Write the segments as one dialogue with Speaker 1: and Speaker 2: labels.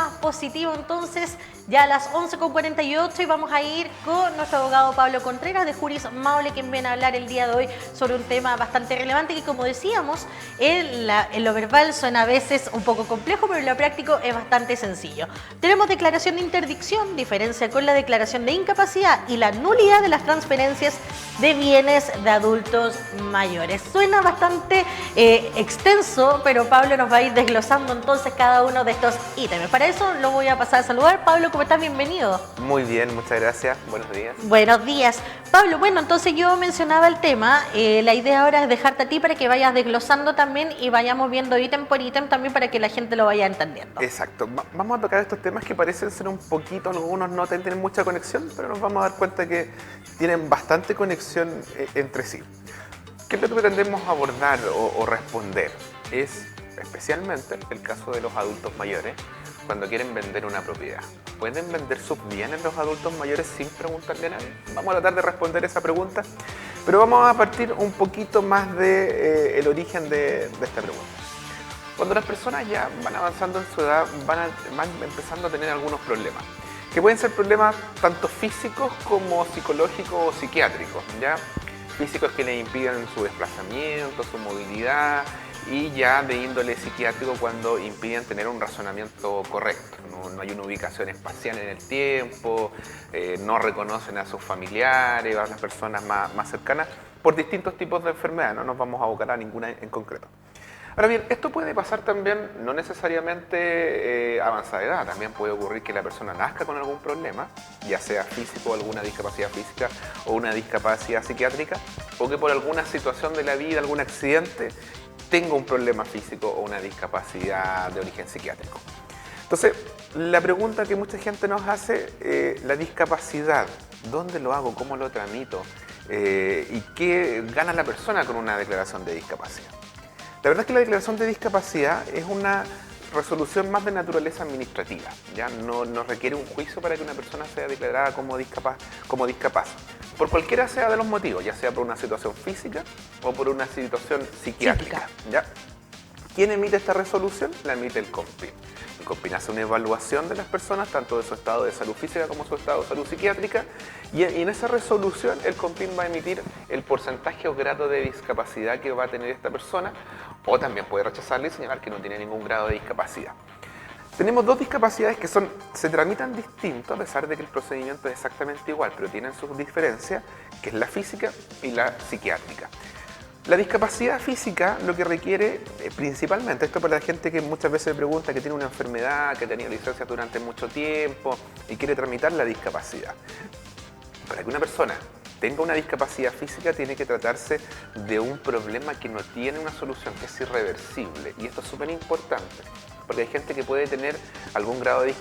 Speaker 1: más positivo. Entonces, ya a las 11:48 y vamos a ir con nuestro abogado Pablo Contreras de Juris Maule, quien viene a hablar el día de hoy sobre un tema bastante relevante que, como decíamos, en lo verbal suena a veces un poco complejo, pero en lo práctico es bastante sencillo. Tenemos declaración de interdicción, diferencia con la declaración de incapacidad y la nulidad de las transferencias de bienes de adultos mayores. Suena bastante extenso, pero Pablo nos va a ir desglosando entonces cada uno de estos ítems. Para eso lo voy a pasar a saludar. Pablo, ¿cómo estás? Bienvenido.
Speaker 2: Muy bien, muchas gracias. Buenos días.
Speaker 1: Buenos días. Pablo, bueno, entonces yo mencionaba el tema. La idea ahora es dejarte a ti para que vayas desglosando también y vayamos viendo ítem por ítem también para que la gente lo vaya entendiendo.
Speaker 2: Exacto. Vamos a tocar estos temas que parecen ser un poquito, algunos no tienen mucha conexión, pero nos vamos a dar cuenta que tienen bastante conexión entre sí. ¿Qué es lo que pretendemos abordar o responder? Es especialmente el caso de los adultos mayores cuando quieren vender una propiedad. ¿Pueden vender sus bienes los adultos mayores sin preguntarle a nadie? Vamos a tratar de responder esa pregunta, pero vamos a partir un poquito más de el origen de esta pregunta. Cuando las personas ya van avanzando en su edad, van empezando a tener algunos problemas, que pueden ser problemas tanto físicos como psicológicos o psiquiátricos, ¿ya? Físicos que les impiden su desplazamiento, su movilidad, y ya de índole psiquiátrico cuando impiden tener un razonamiento correcto. No hay una ubicación espacial en el tiempo, no reconocen a sus familiares, a las personas más cercanas, por distintos tipos de enfermedades. No nos vamos a abocar a ninguna en concreto. Ahora bien, esto puede pasar también, no necesariamente avanzada edad, también puede ocurrir que la persona nazca con algún problema, ya sea físico, alguna discapacidad física o una discapacidad psiquiátrica, o que por alguna situación de la vida, algún accidente, tenga un problema físico o una discapacidad de origen psiquiátrico. Entonces, la pregunta que mucha gente nos hace, la discapacidad, ¿dónde lo hago? ¿Cómo lo tramito? ¿Y qué gana la persona con una declaración de discapacidad? La verdad es que la declaración de discapacidad es una resolución más de naturaleza administrativa, ¿ya? No requiere un juicio para que una persona sea declarada como discapaz, por cualquiera sea de los motivos, ya sea por una situación física o por una situación psiquiátrica, ¿ya? ¿Quién emite esta resolución? La emite el COMPIN. El COMPIN hace una evaluación de las personas, tanto de su estado de salud física como su estado de salud psiquiátrica, y en esa resolución el COMPIN va a emitir el porcentaje o grado de discapacidad que va a tener esta persona, o también puede rechazarle y señalar que no tiene ningún grado de discapacidad. Tenemos dos discapacidades que se tramitan distintos, a pesar de que el procedimiento es exactamente igual, pero tienen sus diferencias, que es la física y la psiquiátrica. La discapacidad física lo que requiere principalmente, esto para la gente que muchas veces pregunta que tiene una enfermedad, que ha tenido licencias durante mucho tiempo y quiere tramitar la discapacidad. Para que una persona tenga una discapacidad física tiene que tratarse de un problema que no tiene una solución, que es irreversible. Y esto es súper importante, porque hay gente que puede tener algún grado de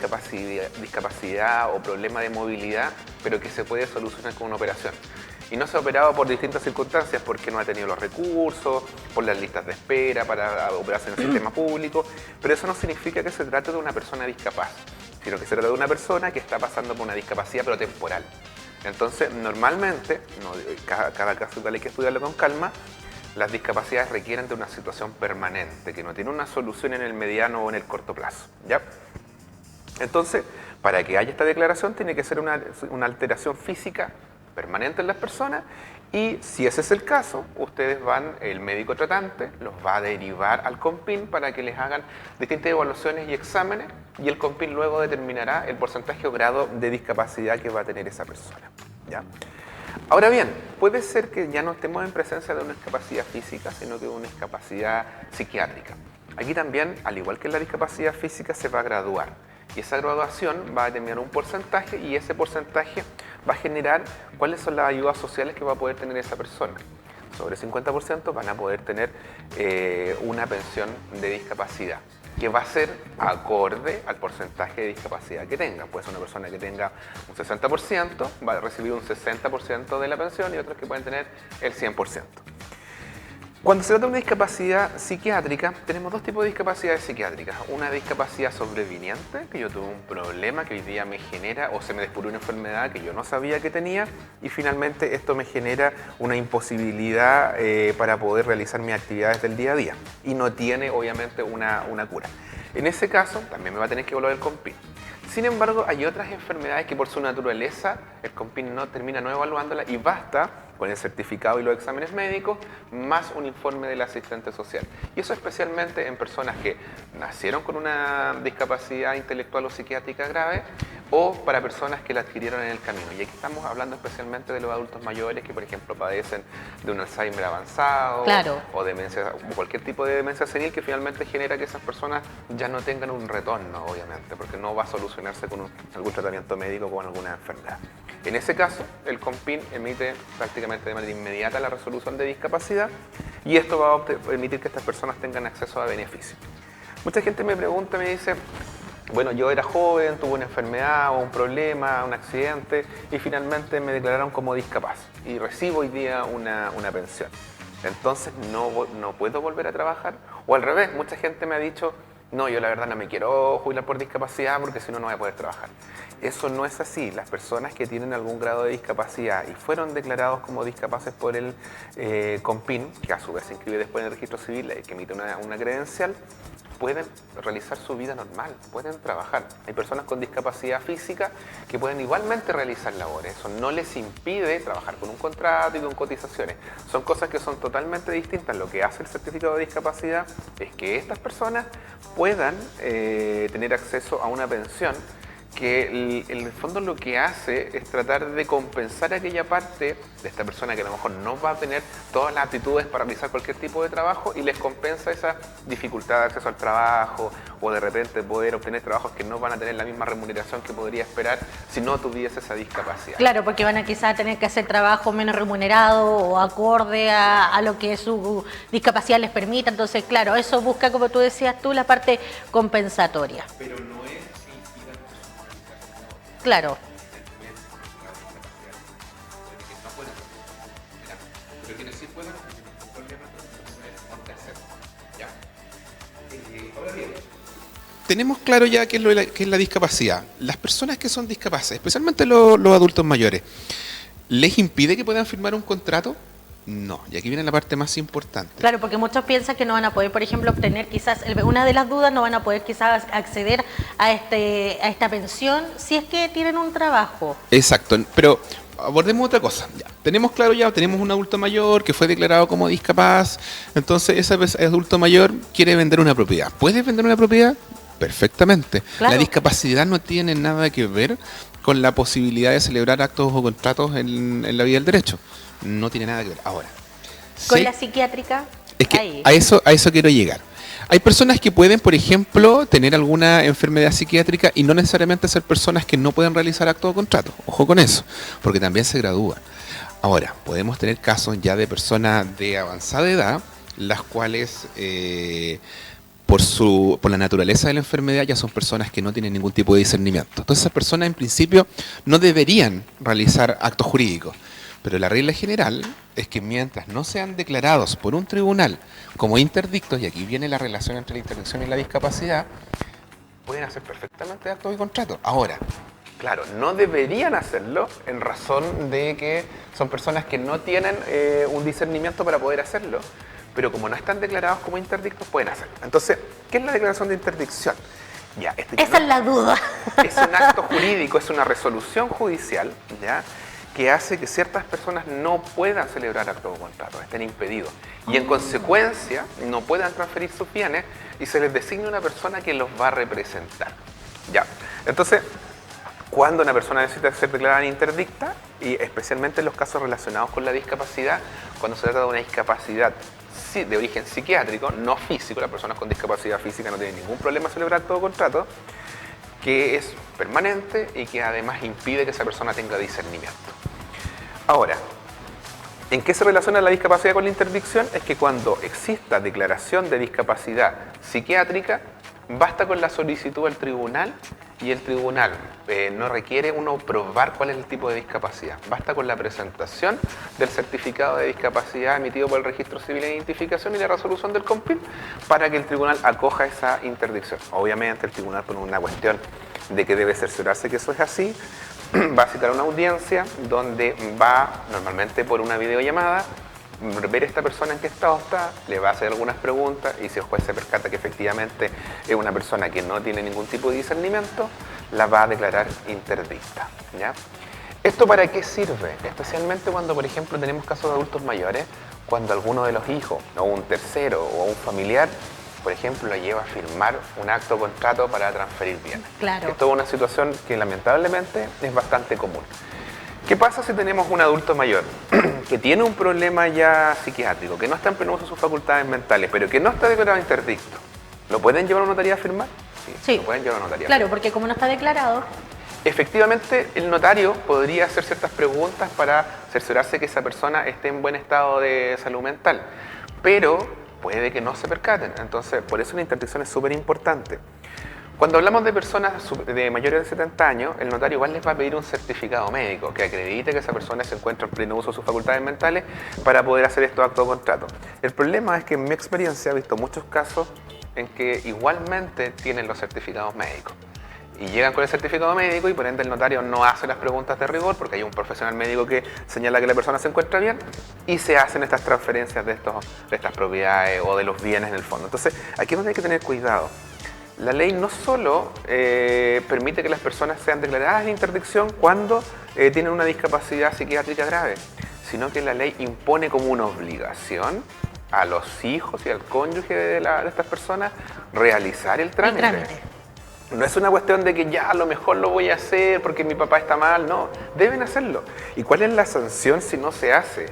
Speaker 2: discapacidad o problema de movilidad, pero que se puede solucionar con una operación. Y no se ha operado por distintas circunstancias, porque no ha tenido los recursos, por las listas de espera para operarse en el sistema público, pero eso no significa que se trate de una persona discapaz, sino que se trata de una persona que está pasando por una discapacidad pero temporal. Entonces, normalmente, cada caso igual hay que estudiarlo con calma, las discapacidades requieren de una situación permanente, que no tiene una solución en el mediano o en el corto plazo, ¿ya? Entonces, para que haya esta declaración tiene que ser una alteración física permanente en las personas, y si ese es el caso, el médico tratante los va a derivar al COMPIN para que les hagan distintas evaluaciones y exámenes, y el COMPIN luego determinará el porcentaje o grado de discapacidad que va a tener esa persona, ¿ya? Ahora bien, puede ser que ya no estemos en presencia de una discapacidad física, sino que de una discapacidad psiquiátrica. Aquí también, al igual que en la discapacidad física, se va a graduar. Y esa graduación va a determinar un porcentaje, y ese porcentaje va a generar cuáles son las ayudas sociales que va a poder tener esa persona. Sobre el 50% van a poder tener una pensión de discapacidad, que va a ser acorde al porcentaje de discapacidad que tenga. Puede ser una persona que tenga un 60%, va a recibir un 60% de la pensión, y otros que pueden tener el 100%. Cuando se trata de una discapacidad psiquiátrica, tenemos dos tipos de discapacidades psiquiátricas. Una discapacidad sobreviniente, que yo tuve un problema que hoy día me genera, o se me descubrió una enfermedad que yo no sabía que tenía, y finalmente esto me genera una imposibilidad para poder realizar mis actividades del día a día. Y no tiene, obviamente, una cura. En ese caso, también me va a tener que evaluar el COMPIN. Sin embargo, hay otras enfermedades que por su naturaleza el COMPIN no termina no evaluándola y basta con el certificado y los exámenes médicos más un informe del asistente social. Y eso especialmente en personas que nacieron con una discapacidad intelectual o psiquiátrica grave o para personas que la adquirieron en el camino. Y aquí estamos hablando especialmente de los adultos mayores que, por ejemplo, padecen de un Alzheimer avanzado o demencia, o cualquier tipo de demencia senil que finalmente genera que esas personas ya no tengan un retorno, obviamente, porque no va a solucionarse con algún tratamiento médico o con alguna enfermedad. En ese caso, el COMPIN emite prácticamente de manera inmediata la resolución de discapacidad y esto va a permitir que estas personas tengan acceso a beneficios. Mucha gente me pregunta, me dice, bueno, yo era joven, tuve una enfermedad o un problema, un accidente y finalmente me declararon como discapaz y recibo hoy día una pensión. Entonces no puedo volver a trabajar. O al revés, mucha gente me ha dicho, no, yo la verdad no me quiero jubilar por discapacidad porque si no, no voy a poder trabajar. Eso no es así. Las personas que tienen algún grado de discapacidad y fueron declarados como discapaces por el COMPIN, que a su vez se inscribe después en el registro civil, que emite una credencial, pueden realizar su vida normal, pueden trabajar. Hay personas con discapacidad física que pueden igualmente realizar labores. Eso no les impide trabajar con un contrato y con cotizaciones. Son cosas que son totalmente distintas. Lo que hace el certificado de discapacidad es que estas personas puedan tener acceso a una pensión que en el fondo lo que hace es tratar de compensar aquella parte de esta persona que a lo mejor no va a tener todas las aptitudes para realizar cualquier tipo de trabajo y les compensa esa dificultad de acceso al trabajo o de repente poder obtener trabajos que no van a tener la misma remuneración que podría esperar si no tuviese esa discapacidad.
Speaker 1: Claro, porque van a quizás tener que hacer trabajo menos remunerado o acorde a lo que su discapacidad les permita. Entonces, claro, eso busca, como tú decías tú, la parte compensatoria.
Speaker 2: Pero no es
Speaker 1: claro.
Speaker 2: Pero quienes sí puedan, ningún problema, ponte a hacerlo. ¿Ya? Ahora bien, tenemos claro ya qué es la discapacidad. Las personas que son discapaces, especialmente los adultos mayores, ¿les impide que puedan firmar un contrato? No, y aquí viene la parte más importante.
Speaker 1: Claro, porque muchos piensan que no van a poder, por ejemplo, obtener quizás, una de las dudas, no van a poder quizás acceder a esta pensión si es que tienen un trabajo.
Speaker 2: Exacto, pero abordemos otra cosa. Ya, tenemos claro ya, tenemos un adulto mayor que fue declarado como discapaz, entonces ese adulto mayor quiere vender una propiedad. ¿Puedes vender una propiedad? Perfectamente. Claro. La discapacidad no tiene nada que ver con la posibilidad de celebrar actos o contratos en la vía del derecho. No tiene nada que ver. Ahora,
Speaker 1: con la psiquiátrica,
Speaker 2: es que a eso quiero llegar. Hay personas que pueden, por ejemplo, tener alguna enfermedad psiquiátrica y no necesariamente ser personas que no pueden realizar actos o contratos. Ojo con eso, porque también se gradúan. Ahora, podemos tener casos ya de personas de avanzada edad, las cuales por la naturaleza de la enfermedad ya son personas que no tienen ningún tipo de discernimiento. Entonces esas personas en principio no deberían realizar actos jurídicos. Pero la regla general es que mientras no sean declarados por un tribunal como interdictos, y aquí viene la relación entre la interdicción y la discapacidad, pueden hacer perfectamente actos y contratos. Ahora, claro, no deberían hacerlo en razón de que son personas que no tienen un discernimiento para poder hacerlo, pero como no están declarados como interdictos, pueden hacerlo. Entonces, ¿qué es la declaración de interdicción? Ya,
Speaker 1: esa es la duda.
Speaker 2: Es un acto jurídico, es una resolución judicial, ¿ya?, que hace que ciertas personas no puedan celebrar actos o contratos, estén impedidos. Y en consecuencia no puedan transferir sus bienes y se les designa una persona que los va a representar. ¿Ya? Entonces, cuando una persona necesita ser declarada interdicta, y especialmente en los casos relacionados con la discapacidad, cuando se trata de una discapacidad de origen psiquiátrico, no físico, las personas con discapacidad física no tienen ningún problema en celebrar actos o contratos, que es permanente y que además impide que esa persona tenga discernimiento. Ahora, ¿en qué se relaciona la discapacidad con la interdicción? Es que cuando exista declaración de discapacidad psiquiátrica, basta con la solicitud al tribunal y el tribunal no requiere uno probar cuál es el tipo de discapacidad. Basta con la presentación del certificado de discapacidad emitido por el Registro Civil de Identificación y la resolución del COMPIN para que el tribunal acoja esa interdicción. Obviamente el tribunal, por una cuestión de que debe cerciorarse que eso es así, va a citar una audiencia donde va, normalmente por una videollamada, ver esta persona en qué estado está, le va a hacer algunas preguntas y si el juez se percata que efectivamente es una persona que no tiene ningún tipo de discernimiento, la va a declarar interdicta, ¿ya? ¿Esto para qué sirve? Especialmente cuando, por ejemplo, tenemos casos de adultos mayores, cuando alguno de los hijos, o un tercero, o un familiar, por ejemplo, la lleva a firmar un acto de contrato para transferir bienes.
Speaker 1: Claro.
Speaker 2: Esto es una situación que lamentablemente es bastante común. ¿Qué pasa si tenemos un adulto mayor que tiene un problema ya psiquiátrico, que no está en pleno uso de sus facultades mentales, pero que no está declarado interdicto? ¿Lo pueden llevar a una notaría a firmar?
Speaker 1: Sí.
Speaker 2: Lo pueden llevar a una notaría.
Speaker 1: Claro, porque como no está declarado...
Speaker 2: Efectivamente, el notario podría hacer ciertas preguntas para cerciorarse que esa persona esté en buen estado de salud mental, pero puede que no se percaten. Entonces, por eso la interdicción es súper importante. Cuando hablamos de personas de mayores de 70 años, el notario igual les va a pedir un certificado médico que acredite que esa persona se encuentra en pleno uso de sus facultades mentales para poder hacer estos actos de contrato. El problema es que en mi experiencia he visto muchos casos en que igualmente tienen los certificados médicos. Y llegan con el certificado médico y por ende el notario no hace las preguntas de rigor porque hay un profesional médico que señala que la persona se encuentra bien y se hacen estas transferencias de estas propiedades o de los bienes en el fondo. Entonces, aquí es donde hay que tener cuidado. La ley no solo permite que las personas sean declaradas en interdicción cuando tienen una discapacidad psiquiátrica grave, sino que la ley impone como una obligación a los hijos y al cónyuge de estas personas realizar el trámite. No es una cuestión de que ya a lo mejor lo voy a hacer porque mi papá está mal, no, deben hacerlo. ¿Y cuál es la sanción si no se hace?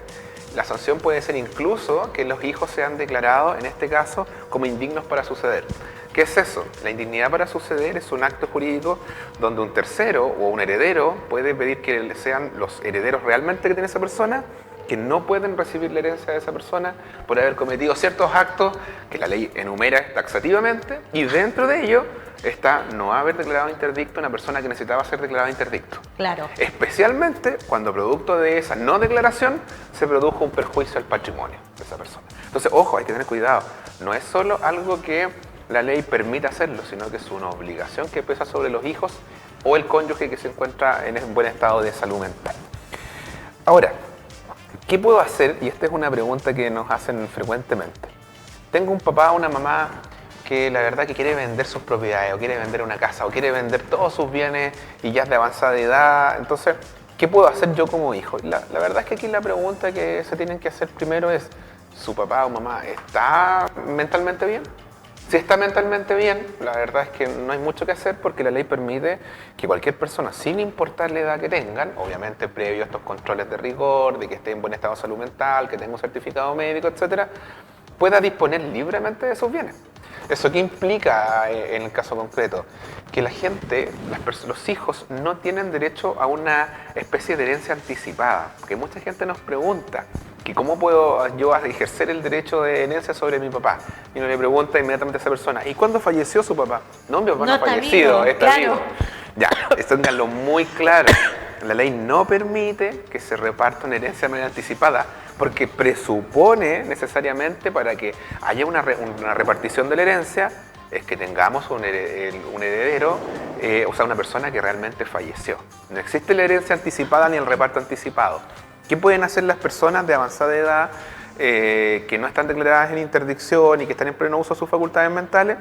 Speaker 2: La sanción puede ser incluso que los hijos sean declarados, en este caso, como indignos para suceder. ¿Qué es eso? La indignidad para suceder es un acto jurídico donde un tercero o un heredero puede pedir que sean los herederos realmente que tiene esa persona, que no pueden recibir la herencia de esa persona por haber cometido ciertos actos que la ley enumera taxativamente, y dentro de ello está no haber declarado interdicto a una persona que necesitaba ser declarada interdicto.
Speaker 1: Claro.
Speaker 2: Especialmente cuando producto de esa no declaración se produjo un perjuicio al patrimonio de esa persona. Entonces, ojo, hay que tener cuidado. No es solo algo que la ley permite hacerlo, sino que es una obligación que pesa sobre los hijos o el cónyuge que se encuentra en un buen estado de salud mental. Ahora, ¿qué puedo hacer? Y esta es una pregunta que nos hacen frecuentemente. Tengo un papá o una mamá que la verdad que quiere vender sus propiedades, o quiere vender una casa, o quiere vender todos sus bienes y ya es de avanzada edad. Entonces, ¿qué puedo hacer yo como hijo? La verdad es que aquí la pregunta que se tienen que hacer primero es, ¿su papá o mamá está mentalmente bien? Si está mentalmente bien, la verdad es que no hay mucho que hacer porque la ley permite que cualquier persona, sin importar la edad que tengan, obviamente previo a estos controles de rigor, de que esté en buen estado de salud mental, que tenga un certificado médico, etcétera, pueda disponer libremente de sus bienes. ¿Eso qué implica en el caso concreto? Que la gente, los hijos, no tienen derecho a una especie de herencia anticipada. Porque mucha gente nos pregunta que cómo puedo yo ejercer el derecho de herencia sobre mi papá. Y uno le pregunta inmediatamente a esa persona, ¿y cuándo falleció su papá? No, mi papá no ha fallecido, está vivo. Ya, ténganlo muy claro. La ley no permite que se reparta una herencia de manera anticipada porque presupone necesariamente para que haya una repartición de la herencia es que tengamos un heredero, o sea, una persona que realmente falleció. No existe la herencia anticipada ni el reparto anticipado. ¿Qué pueden hacer las personas de avanzada edad que no están declaradas en interdicción y que están en pleno uso de sus facultades mentales?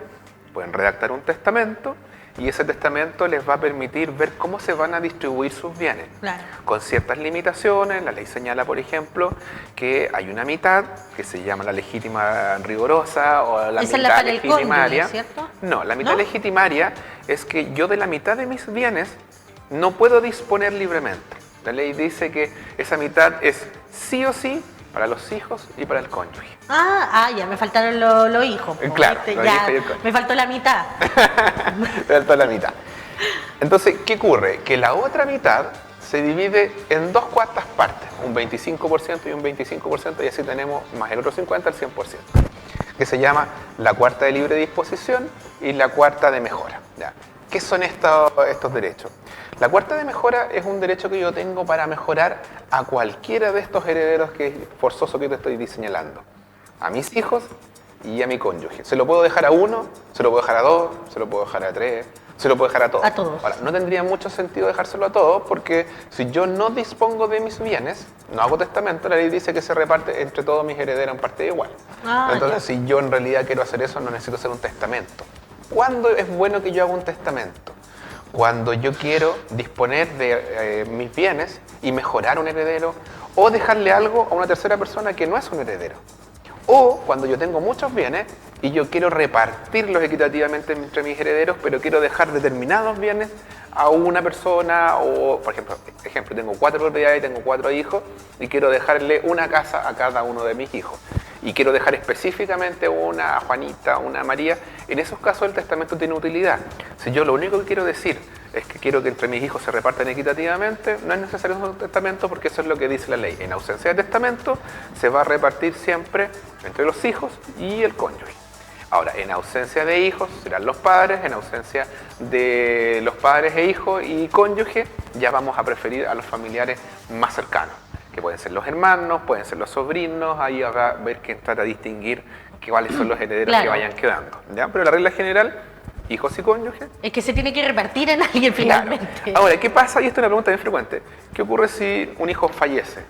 Speaker 2: Pueden redactar un testamento y ese testamento les va a permitir ver cómo se van a distribuir sus bienes. Claro. Con ciertas limitaciones. La ley señala, por ejemplo, que hay una mitad que se llama la legítima rigorosa o la mitad legitimaria. ¿Cierto? No, la mitad legitimaria es que yo de la mitad de mis bienes no puedo disponer libremente. La ley dice que esa mitad es sí o sí para los hijos y para el cónyuge.
Speaker 1: Ya me faltaron los hijos.
Speaker 2: Claro,
Speaker 1: ya me faltó la mitad.
Speaker 2: Me faltó la mitad. Entonces, ¿qué ocurre? Que la otra mitad se divide en 2/4 partes, un 25% y un 25%, y así tenemos más el otro 50%, el 100%, que se llama la cuarta de libre disposición y la cuarta de mejora. ¿Ya? ¿Qué son estos derechos? La cuarta de mejora es un derecho que yo tengo para mejorar a cualquiera de estos herederos que es forzoso que te estoy señalando. A mis hijos y a mi cónyuge. Se lo puedo dejar a uno, se lo puedo dejar a dos, se lo puedo dejar a tres, Se lo puedo dejar a todos.
Speaker 1: A todos.
Speaker 2: Ahora, no tendría mucho sentido dejárselo a todos porque si yo no dispongo de mis bienes, no hago testamento, la ley dice que se reparte entre todos mis herederos en parte igual. Entonces, si yo en realidad quiero hacer eso, no necesito hacer un testamento. ¿Cuándo es bueno que yo haga un testamento? Cuando yo quiero disponer de mis bienes y mejorar un heredero o dejarle algo a una tercera persona que no es un heredero. O cuando yo tengo muchos bienes y yo quiero repartirlos equitativamente entre mis herederos, pero quiero dejar determinados bienes a una persona o, por ejemplo, tengo 4 propiedades, tengo 4 hijos y quiero dejarle una casa a cada uno de mis hijos. Y quiero dejar específicamente una a Juanita, una a María. En esos casos el testamento tiene utilidad. Si yo lo único que quiero decir es que quiero que entre mis hijos se repartan equitativamente, no es necesario un testamento porque eso es lo que dice la ley. En ausencia de testamento se va a repartir siempre entre los hijos y el cónyuge. Ahora, en ausencia de hijos serán los padres, en ausencia de los padres e hijos y cónyuge ya vamos a preferir a los familiares más cercanos, que pueden ser los hermanos, pueden ser los sobrinos, ahí habrá ver que entrar a distinguir cuáles son los herederos que vayan quedando, ¿ya? Pero la regla general, hijos y cónyuges.
Speaker 1: Es que se tiene que repartir en alguien finalmente.
Speaker 2: Claro. Ahora, ¿qué pasa? Y esto es una pregunta bien frecuente. ¿Qué ocurre si un hijo fallece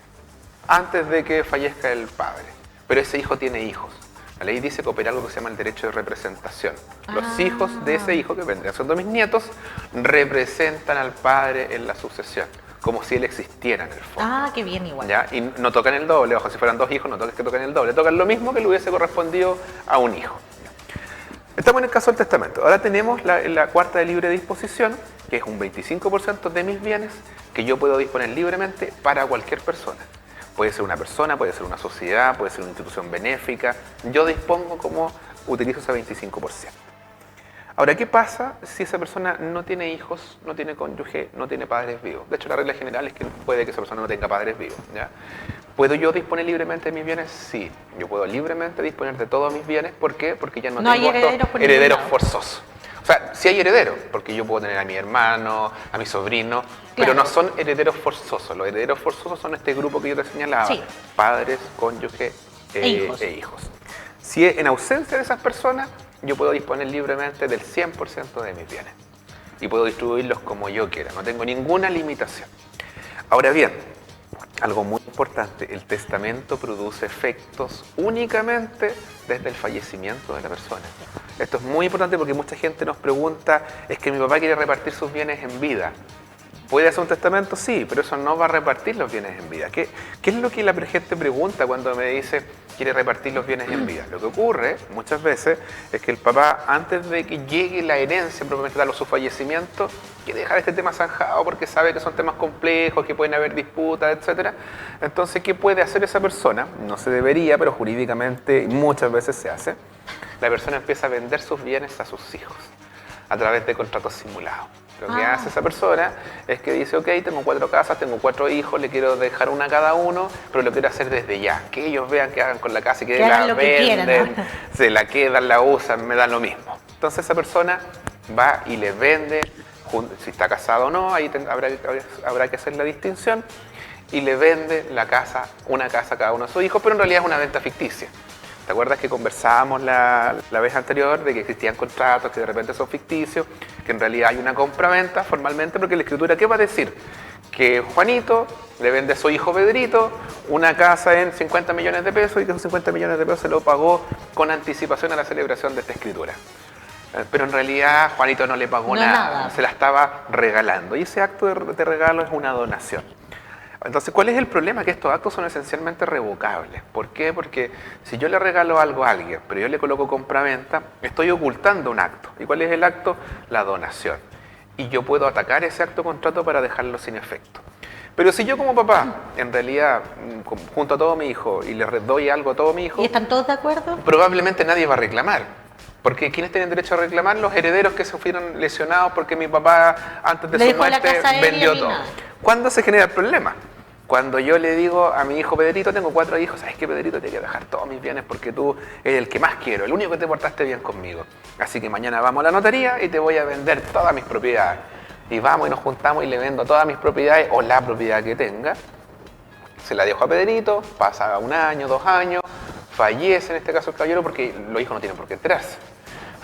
Speaker 2: antes de que fallezca el padre? Pero ese hijo tiene hijos. La ley dice que opera algo que se llama el derecho de representación. Los hijos de ese hijo, que vendrían siendo mis nietos, representan al padre en la sucesión, como si él existiera en el fondo.
Speaker 1: Qué bien igual.
Speaker 2: ¿Ya? Y no tocan el doble, ojo, si fueran 2 hijos, no toques que tocan el doble, tocan lo mismo que le hubiese correspondido a un hijo. Estamos en el caso del testamento. Ahora tenemos la cuarta de libre disposición, que es un 25% de mis bienes que yo puedo disponer libremente para cualquier persona. Puede ser una persona, puede ser una sociedad, puede ser una institución benéfica. Yo dispongo como utilizo ese 25%. Ahora, ¿qué pasa si esa persona no tiene hijos, no tiene cónyuge, no tiene padres vivos? De hecho, la regla general es que puede que esa persona no tenga padres vivos, ¿ya? ¿Puedo yo disponer libremente de mis bienes? Sí, yo puedo libremente disponer de todos mis bienes. ¿Por qué? Porque ya no tengo estos herederos forzosos. O sea, sí hay herederos, porque yo puedo tener a mi hermano, a mi sobrino, pero no son herederos forzosos. Los herederos forzosos son este grupo que yo te señalaba, padres, cónyuge e hijos. Si en ausencia de esas personas, yo puedo disponer libremente del 100% de mis bienes y puedo distribuirlos como yo quiera, no tengo ninguna limitación. Ahora bien, algo muy importante, el testamento produce efectos únicamente desde el fallecimiento de la persona. Esto es muy importante porque mucha gente nos pregunta, es que mi papá quiere repartir sus bienes en vida. ¿Puede hacer un testamento? Sí, pero eso no va a repartir los bienes en vida. ¿Qué es lo que la gente pregunta cuando me dice quiere repartir los bienes en vida? Lo que ocurre muchas veces es que el papá, antes de que llegue la herencia propiamente tal o su fallecimiento, quiere dejar este tema zanjado porque sabe que son temas complejos, que pueden haber disputas, etc. Entonces, ¿qué puede hacer esa persona? No se debería, pero jurídicamente muchas veces se hace. La persona empieza a vender sus bienes a sus hijos a través de contratos simulados. Lo que hace esa persona es que dice, ok, tengo 4 casas, tengo 4 hijos, le quiero dejar una a cada uno, pero lo quiero hacer desde ya. Que ellos vean qué hagan con la casa y que la venden, se la quedan, la usan, me dan lo mismo. Entonces esa persona va y le vende, si está casado o no, ahí habrá que hacer la distinción, y le vende la casa, una casa a cada uno de sus hijos, pero en realidad es una venta ficticia. ¿Te acuerdas que conversábamos la vez anterior de que existían contratos que de repente son ficticios, que en realidad hay una compra-venta formalmente, porque la escritura, ¿qué va a decir? Que Juanito le vende a su hijo Pedrito una casa en 50 millones de pesos y que esos 50 millones de pesos se lo pagó con anticipación a la celebración de esta escritura. Pero en realidad Juanito no le pagó nada, se la estaba regalando. Y ese acto de regalo es una donación. Entonces, ¿cuál es el problema? Que estos actos son esencialmente revocables. ¿Por qué? Porque si yo le regalo algo a alguien, pero yo le coloco compraventa, estoy ocultando un acto. ¿Y cuál es el acto? La donación. Y yo puedo atacar ese acto contrato para dejarlo sin efecto. Pero si yo como papá, en realidad, junto a todo mi hijo y le doy algo a todo mi hijo...
Speaker 1: ¿Y están todos de acuerdo?
Speaker 2: Probablemente nadie va a reclamar. Porque ¿quiénes tienen derecho a reclamar? Los herederos que se fueron lesionados porque mi papá, antes de su muerte, vendió todo. ¿Cuándo se genera el problema? Cuando yo le digo a mi hijo Pedrito, tengo 4 hijos, ¿sabes qué, Pedrito? Te quiero dejar todos mis bienes porque tú eres el que más quiero, el único que te portaste bien conmigo. Así que mañana vamos a la notaría y te voy a vender todas mis propiedades. Y vamos y nos juntamos y le vendo todas mis propiedades o la propiedad que tenga. Se la dejo a Pedrito, pasa 1 año, 2 años, fallece en este caso el caballero porque los hijos no tienen por qué enterarse.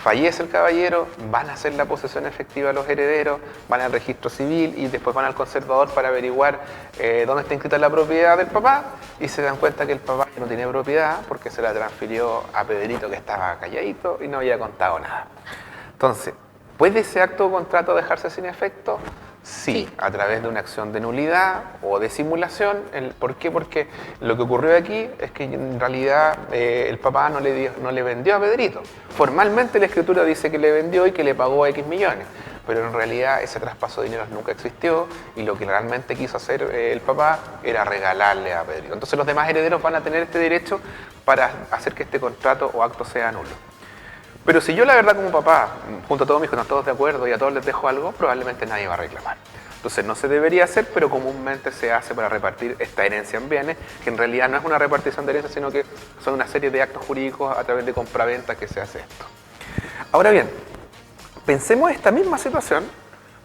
Speaker 2: Fallece el caballero, van a hacer la posesión efectiva a los herederos, van al registro civil y después van al conservador para averiguar dónde está inscrita la propiedad del papá y se dan cuenta que el papá no tiene propiedad porque se la transfirió a Pedrito, que estaba calladito y no había contado nada. Entonces, ¿puede ese acto o contrato dejarse sin efecto? Sí, a través de una acción de nulidad o de simulación. ¿Por qué? Porque lo que ocurrió aquí es que en realidad el papá no le vendió a Pedrito. Formalmente la escritura dice que le vendió y que le pagó X millones, pero en realidad ese traspaso de dinero nunca existió y lo que realmente quiso hacer el papá era regalarle a Pedrito. Entonces los demás herederos van a tener este derecho para hacer que este contrato o acto sea nulo. Pero si yo la verdad como papá, junto a todos mis hijos, están todos de acuerdo y a todos les dejo algo, probablemente nadie va a reclamar. Entonces no se debería hacer, pero comúnmente se hace para repartir esta herencia en bienes, que en realidad no es una repartición de herencia, sino que son una serie de actos jurídicos a través de compraventa que se hace esto. Ahora bien, pensemos esta misma situación,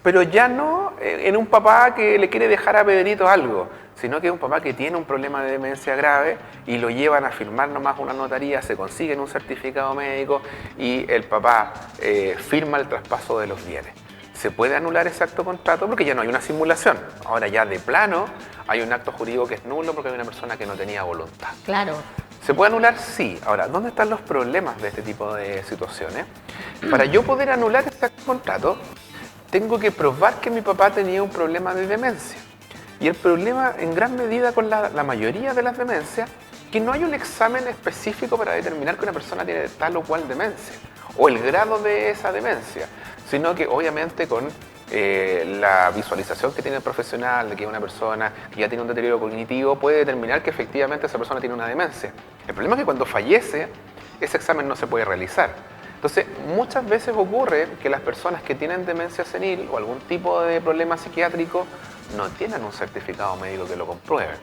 Speaker 2: pero ya no en un papá que le quiere dejar a Pedrito algo, sino que es un papá que tiene un problema de demencia grave y lo llevan a firmar nomás una notaría, se consiguen un certificado médico y el papá firma el traspaso de los bienes. ¿Se puede anular ese acto contrato? Porque ya no hay una simulación. Ahora ya de plano hay un acto jurídico que es nulo porque hay una persona que no tenía voluntad.
Speaker 1: Claro.
Speaker 2: ¿Se puede anular? Sí. Ahora, ¿dónde están los problemas de este tipo de situaciones? Para yo poder anular este acto contrato, tengo que probar que mi papá tenía un problema de demencia. Y el problema en gran medida con la mayoría de las demencias, que no hay un examen específico para determinar que una persona tiene tal o cual demencia, o el grado de esa demencia, sino que obviamente con la visualización que tiene el profesional de que una persona que ya tiene un deterioro cognitivo puede determinar que efectivamente esa persona tiene una demencia. El problema es que cuando fallece, ese examen no se puede realizar. Entonces, muchas veces ocurre que las personas que tienen demencia senil o algún tipo de problema psiquiátrico no tienen un certificado médico que lo compruebe.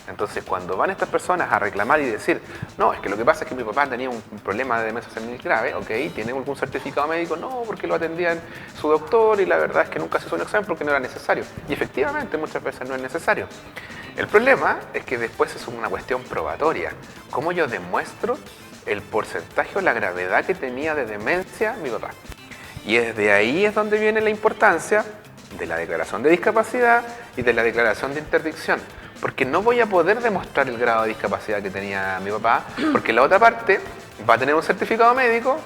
Speaker 2: Entonces, cuando van estas personas a reclamar y decir, no, es que lo que pasa es que mi papá tenía un problema de demencia senil grave, ok, ¿tiene algún certificado médico? No, porque lo atendían su doctor y la verdad es que nunca se hizo un examen porque no era necesario. Y efectivamente, muchas veces no es necesario. El problema es que después es una cuestión probatoria. ¿Cómo yo demuestro el porcentaje o la gravedad que tenía de demencia mi papá? Y desde ahí es donde viene la importancia de la declaración de discapacidad y de la declaración de interdicción, porque no voy a poder demostrar el grado de discapacidad que tenía mi papá, porque la otra parte va a tener un certificado médico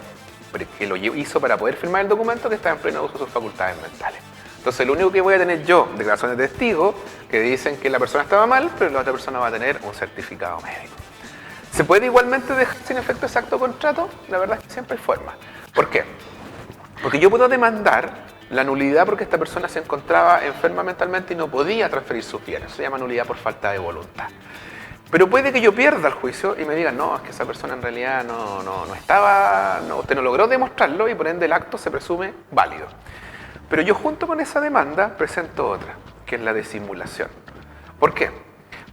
Speaker 2: que lo hizo para poder firmar el documento que está en pleno uso de sus facultades mentales. Entonces lo único que voy a tener yo, declaraciones de testigos que dicen que la persona estaba mal, pero la otra persona va a tener un certificado médico. ¿Se puede igualmente dejar sin efecto ese acto contrato? La verdad es que siempre hay forma. ¿Por qué? Porque yo puedo demandar la nulidad porque esta persona se encontraba enferma mentalmente y no podía transferir sus bienes. Se llama nulidad por falta de voluntad. Pero puede que yo pierda el juicio y me digan, no, es que esa persona en realidad no estaba, usted no logró demostrarlo y por ende el acto se presume válido. Pero yo junto con esa demanda presento otra, que es la de simulación. ¿Por qué?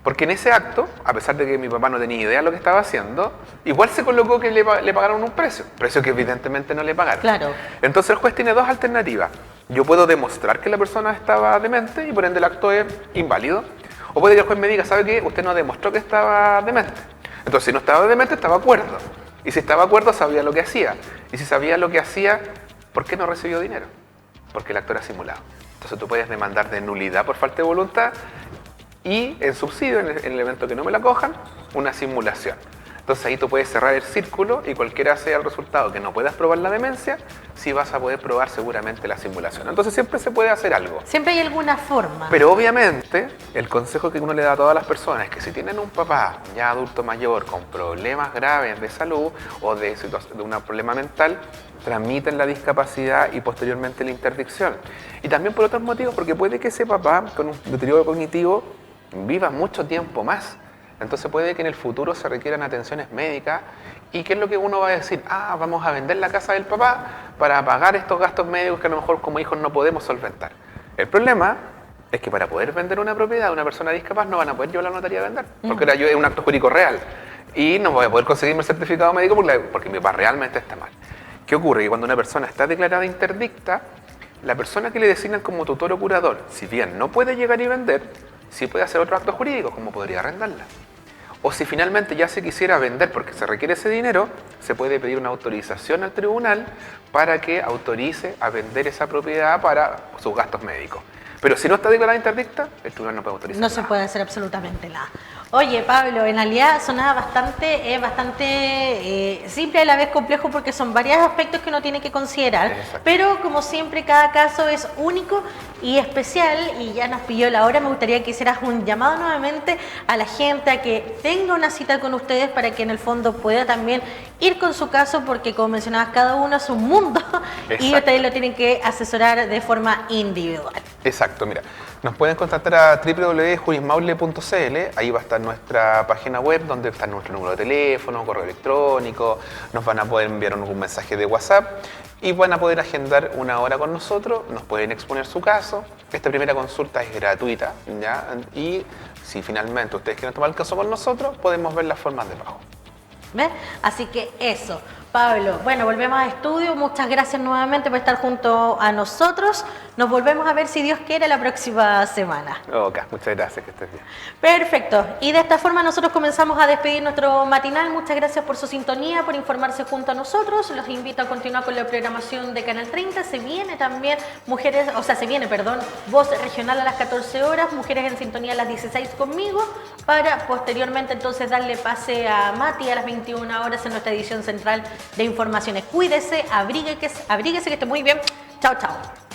Speaker 2: Porque en ese acto, a pesar de que mi papá no tenía idea de lo que estaba haciendo, igual se colocó que le pagaron un precio que evidentemente no le pagaron.
Speaker 1: Claro.
Speaker 2: Entonces el juez tiene dos alternativas. Yo puedo demostrar que la persona estaba demente y por ende el acto es inválido. O puede que el juez me diga, ¿sabe qué? Usted no demostró que estaba demente. Entonces si no estaba demente, estaba acuerdo. Y si estaba acuerdo, sabía lo que hacía. Y si sabía lo que hacía, ¿por qué no recibió dinero? Porque el acto era simulado. Entonces tú puedes demandar de nulidad por falta de voluntad y en subsidio, en el evento que no me la cojan, una simulación. Entonces ahí tú puedes cerrar el círculo y cualquiera sea el resultado que no puedas probar la demencia, sí vas a poder probar seguramente la simulación. Entonces siempre se puede hacer algo.
Speaker 1: Siempre hay alguna forma.
Speaker 2: Pero obviamente el consejo que uno le da a todas las personas es que si tienen un papá ya adulto mayor con problemas graves de salud o de un problema mental, tramiten la discapacidad y posteriormente la interdicción. Y también por otros motivos, porque puede que ese papá con un deterioro cognitivo viva mucho tiempo más. Entonces puede que en el futuro se requieran atenciones médicas y ¿qué es lo que uno va a decir? Vamos a vender la casa del papá para pagar estos gastos médicos que a lo mejor como hijos no podemos solventar. El problema es que para poder vender una propiedad de una persona discapaz no van a poder llevar a la notaría a vender, porque es un acto jurídico real y no voy a poder conseguirme el certificado médico porque mi papá realmente está mal. ¿Qué ocurre? Que cuando una persona está declarada interdicta, la persona que le designan como tutor o curador, si bien no puede llegar y vender, sí puede hacer otro acto jurídico, como podría arrendarla. O si finalmente ya se quisiera vender porque se requiere ese dinero, se puede pedir una autorización al tribunal para que autorice a vender esa propiedad para sus gastos médicos. Pero si no está declarada interdicta, el tribunal no puede autorizar
Speaker 1: No se
Speaker 2: nada.
Speaker 1: puede hacer absolutamente nada. Oye, Pablo, en realidad sonaba bastante simple y a la vez complejo porque son varios aspectos que uno tiene que considerar.
Speaker 2: Exacto.
Speaker 1: Pero como siempre, cada caso es único y especial y ya nos pilló la hora. Me gustaría que hicieras un llamado nuevamente a la gente a que tenga una cita con ustedes para que en el fondo pueda también ir con su caso porque, como mencionabas, cada uno es un mundo y
Speaker 2: Exacto.
Speaker 1: ustedes lo tienen que asesorar de forma individual.
Speaker 2: Exacto, mira, nos pueden contactar a www.jurismaule.cl, ahí va a estar nuestra página web donde está nuestro número de teléfono, correo electrónico, nos van a poder enviar un mensaje de WhatsApp y van a poder agendar una hora con nosotros, nos pueden exponer su caso. Esta primera consulta es gratuita, ¿ya? Y si finalmente ustedes quieren tomar el caso con nosotros, podemos ver las formas de pago.
Speaker 1: ¿Ves? Así que eso, Pablo, bueno, volvemos a estudio, muchas gracias nuevamente por estar junto a nosotros, nos volvemos a ver si Dios quiere la próxima semana.
Speaker 2: Ok, muchas gracias, que estés bien.
Speaker 1: Perfecto, y de esta forma nosotros comenzamos a despedir nuestro matinal, muchas gracias por su sintonía, por informarse junto a nosotros, los invito a continuar con la programación de Canal 30, se viene también Voz Regional a las 14 horas, Mujeres en Sintonía a las 16 conmigo, para posteriormente entonces darle pase a Mati a las 21 horas en nuestra edición central de informaciones. Cuídese, abríguese que esté muy bien. Chao, chao.